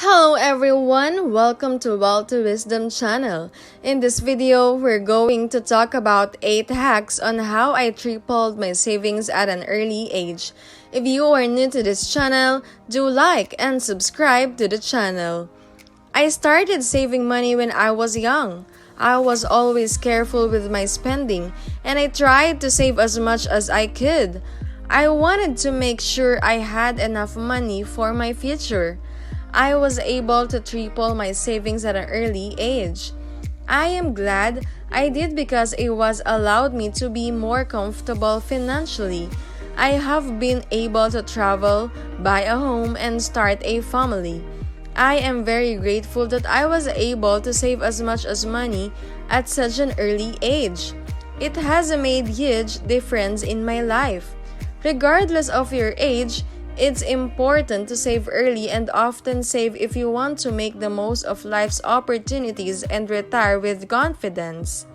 Hello everyone, welcome to Wealth to Wisdom channel. In this video, we're going to talk about 8 hacks on how I tripled my savings at an early age. If you are new to this channel, do like and subscribe to the channel. I started saving money when I was young. I was always careful with my spending and I tried to save as much as I could. I wanted to make sure I had enough money for my future. I was able to triple my savings at an early age. I am glad I did because it was allowed me to be more comfortable financially. I have been able to travel, buy a home, and start a family. I am very grateful that I was able to save as much as money at such an early age. It has made huge difference in my life. Regardless of your age, it's important to save early and often save if you want to make the most of life's opportunities and retire with confidence.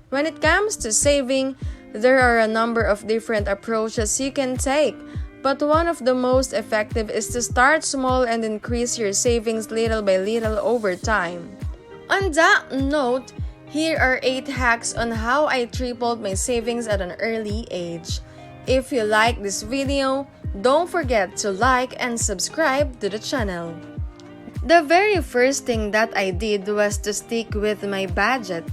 When it comes to saving, there are a number of different approaches you can take, but one of the most effective is to start small and increase your savings little by little over time. On that note, here are 8 hacks on how I tripled my savings at an early age. If you like this video, don't forget to like and subscribe to the channel. The very first thing that I did was to stick with my budget.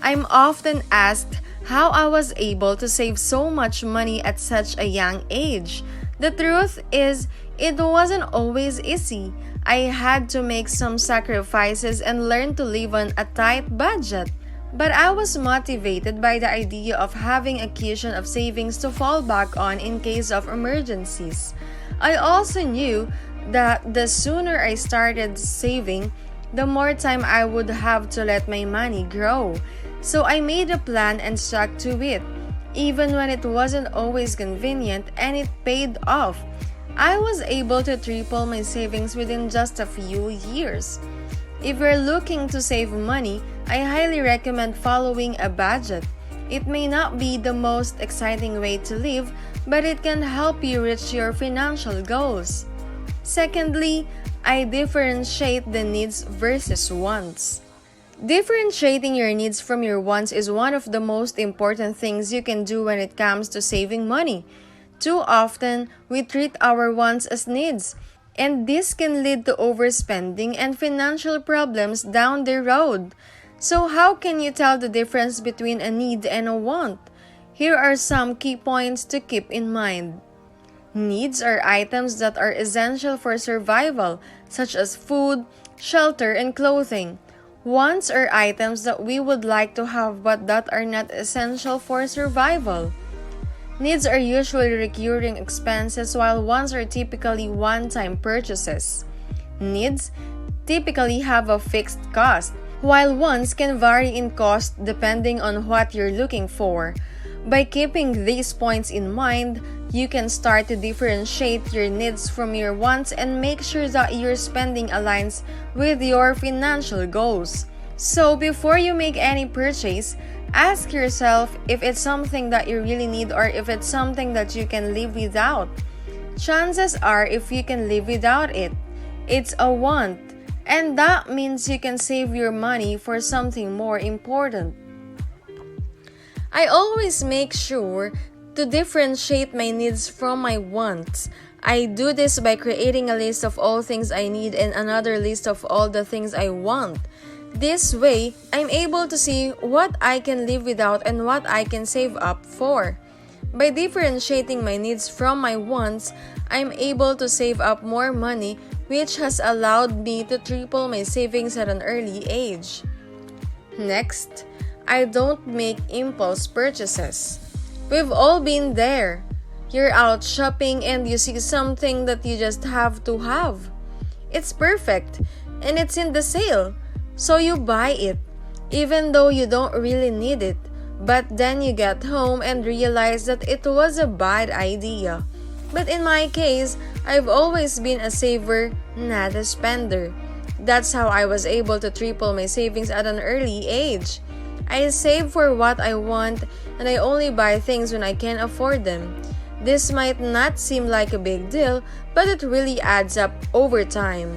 I'm often asked how I was able to save so much money at such a young age. The truth is, it wasn't always easy. I had to make some sacrifices and learn to live on a tight budget. But I was motivated by the idea of having a cushion of savings to fall back on in case of emergencies. I also knew that the sooner I started saving, the more time I would have to let my money grow. So I made a plan and stuck to it, even when it wasn't always convenient, and it paid off. I was able to triple my savings within just a few years. If you're looking to save money, I highly recommend following a budget. It may not be the most exciting way to live, but it can help you reach your financial goals. Secondly, I differentiate the needs versus wants. Differentiating your needs from your wants is one of the most important things you can do when it comes to saving money. Too often, we treat our wants as needs, and this can lead to overspending and financial problems down the road. So how can you tell the difference between a need and a want? Here are some key points to keep in mind. Needs are items that are essential for survival, such as food, shelter, and clothing. Wants are items that we would like to have but that are not essential for survival. Needs are usually recurring expenses while wants are typically one-time purchases. Needs typically have a fixed cost, while wants can vary in cost depending on what you're looking for. By keeping these points in mind, you can start to differentiate your needs from your wants and make sure that your spending aligns with your financial goals. So before you make any purchase, ask yourself if it's something that you really need or if it's something that you can live without. Chances are if you can live without it, it's a want, and that means you can save your money for something more important. I always make sure to differentiate my needs from my wants. I do this by creating a list of all things I need and another list of all the things I want. This way, I'm able to see what I can live without and what I can save up for. By differentiating my needs from my wants, I'm able to save up more money, which has allowed me to triple my savings at an early age. Next, I don't make impulse purchases. We've all been there. You're out shopping and you see something that you just have to have. It's perfect and it's in the sale. So you buy it, even though you don't really need it. But then you get home and realize that it was a bad idea. But in my case, I've always been a saver, not a spender. That's how I was able to triple my savings at an early age. I save for what I want and I only buy things when I can afford them. This might not seem like a big deal, but it really adds up over time.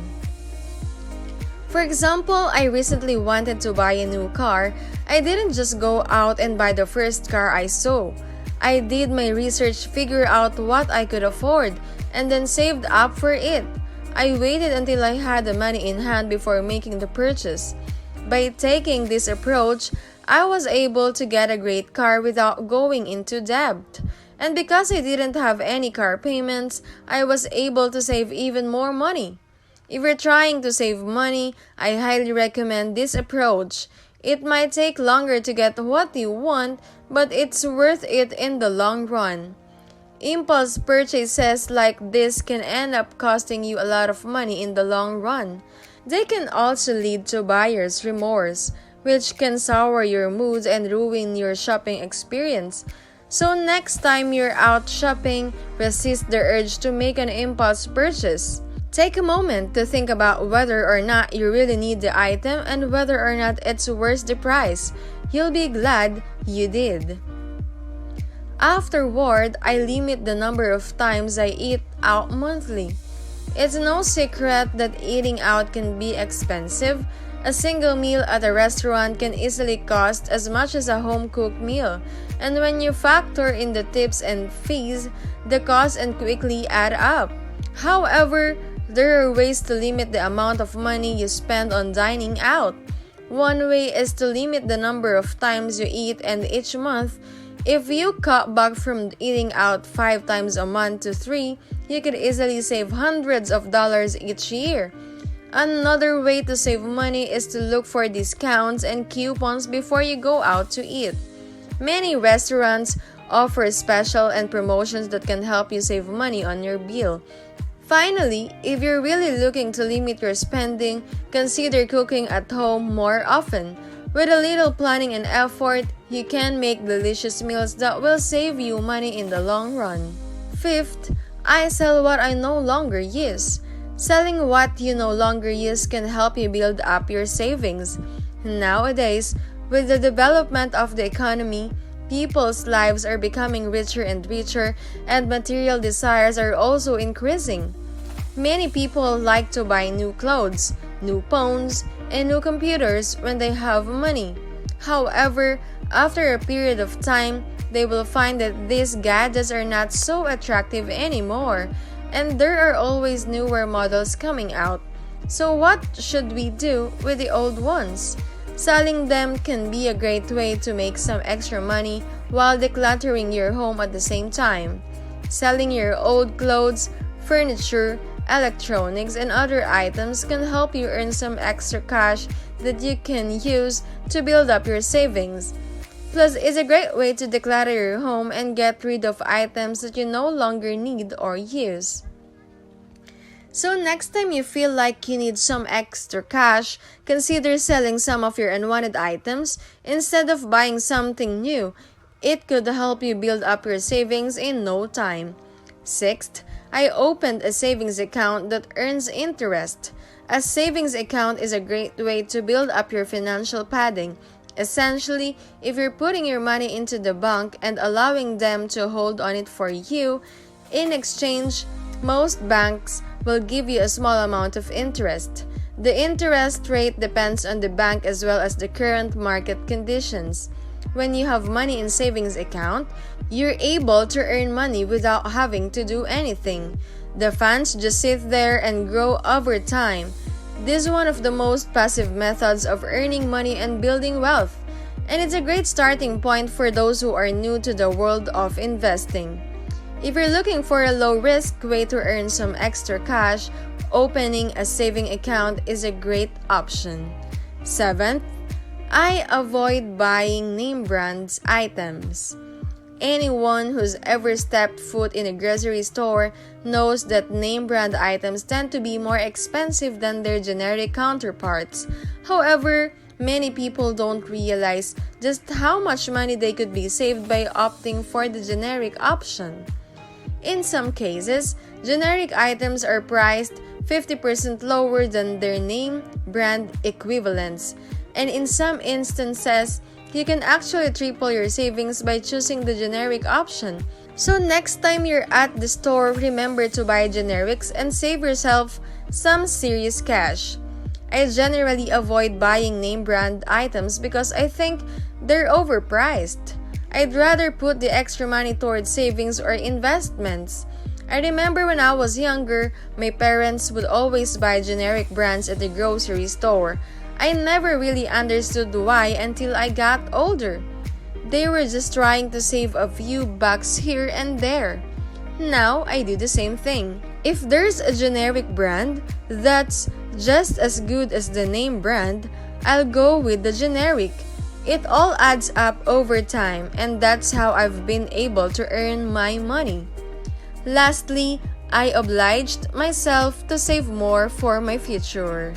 For example, I recently wanted to buy a new car. I didn't just go out and buy the first car I saw. I did my research, figure out what I could afford, and then saved up for it. I waited until I had the money in hand before making the purchase. By taking this approach, I was able to get a great car without going into debt. And because I didn't have any car payments, I was able to save even more money. If you're trying to save money, I highly recommend this approach. It might take longer to get what you want, but it's worth it in the long run. Impulse purchases like this can end up costing you a lot of money in the long run. They can also lead to buyer's remorse, which can sour your mood and ruin your shopping experience. So next time you're out shopping, resist the urge to make an impulse purchase. Take a moment to think about whether or not you really need the item and whether or not it's worth the price. You'll be glad you did. Afterward, I limit the number of times I eat out monthly. It's no secret that eating out can be expensive. A single meal at a restaurant can easily cost as much as a home-cooked meal, and when you factor in the tips and fees, the costs and quickly add up. However, there are ways to limit the amount of money you spend on dining out. One way is to limit the number of times you eat and each month. If you cut back from eating out 5 times a month to 3, you could easily save hundreds of dollars each year. Another way to save money is to look for discounts and coupons before you go out to eat. Many restaurants offer special and promotions that can help you save money on your bill. Finally, if you're really looking to limit your spending, consider cooking at home more often. With a little planning and effort, you can make delicious meals that will save you money in the long run. Fifth, I sell what I no longer use. Selling what you no longer use can help you build up your savings. Nowadays, with the development of the economy, people's lives are becoming richer and richer, and material desires are also increasing. Many people like to buy new clothes, new phones, and new computers when they have money. However, after a period of time, they will find that these gadgets are not so attractive anymore, and there are always newer models coming out. So what should we do with the old ones? Selling them can be a great way to make some extra money while decluttering your home at the same time. Selling your old clothes, furniture, electronics, and other items can help you earn some extra cash that you can use to build up your savings. Plus, it's a great way to declutter your home and get rid of items that you no longer need or use. So next time you feel like you need some extra cash, consider selling some of your unwanted items instead of buying something new. It could help you build up your savings in no time. Sixth, I opened a savings account that earns interest. A savings account is a great way to build up your financial padding. Essentially, if you're putting your money into the bank and allowing them to hold on it for you, in exchange, most banks will give you a small amount of interest. The interest rate depends on the bank as well as the current market conditions. When you have money in savings account, you're able to earn money without having to do anything. The funds just sit there and grow over time. This is one of the most passive methods of earning money and building wealth, and it's a great starting point for those who are new to the world of investing. If you're looking for a low-risk way to earn some extra cash, opening a saving account is a great option. Seventh, I avoid buying name brands items. Anyone who's ever stepped foot in a grocery store knows that name brand items tend to be more expensive than their generic counterparts. However, many people don't realize just how much money they could be saved by opting for the generic option. In some cases, generic items are priced 50% lower than their name brand equivalents, and in some instances, you can actually triple your savings by choosing the generic option. So next time you're at the store, remember to buy generics and save yourself some serious cash. I generally avoid buying name brand items because I think they're overpriced. I'd rather put the extra money towards savings or investments. I remember when I was younger, my parents would always buy generic brands at the grocery store. I never really understood why until I got older. They were just trying to save a few bucks here and there. Now I do the same thing. If there's a generic brand that's just as good as the name brand, I'll go with the generic. It all adds up over time, and that's how I've been able to earn my money. Lastly, I obliged myself to save more for my future.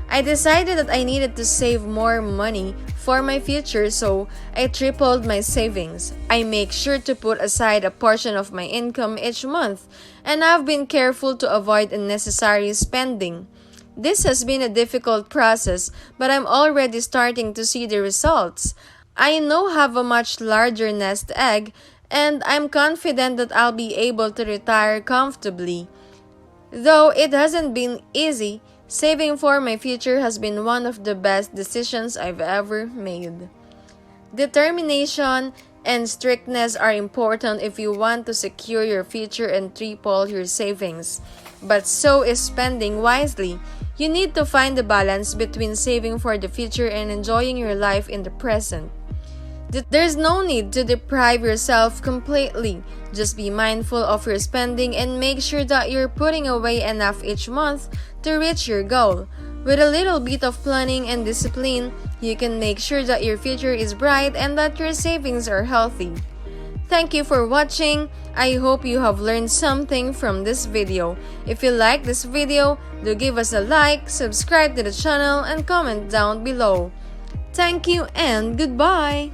I decided that I needed to save more money for my future, so I tripled my savings. I make sure to put aside a portion of my income each month, and I've been careful to avoid unnecessary spending. This has been a difficult process, but I'm already starting to see the results. I now have a much larger nest egg, and I'm confident that I'll be able to retire comfortably. Though it hasn't been easy, saving for my future has been one of the best decisions I've ever made. Determination and strictness are important if you want to secure your future and triple your savings. But so is spending wisely. You need to find the balance between saving for the future and enjoying your life in the present. There's no need to deprive yourself completely. Just be mindful of your spending and make sure that you're putting away enough each month to reach your goal. With a little bit of planning and discipline, you can make sure that your future is bright and that your savings are healthy. Thank you for watching. I hope you have learned something from this video. If you like this video, do give us a like, subscribe to the channel, and comment down below. Thank you and goodbye!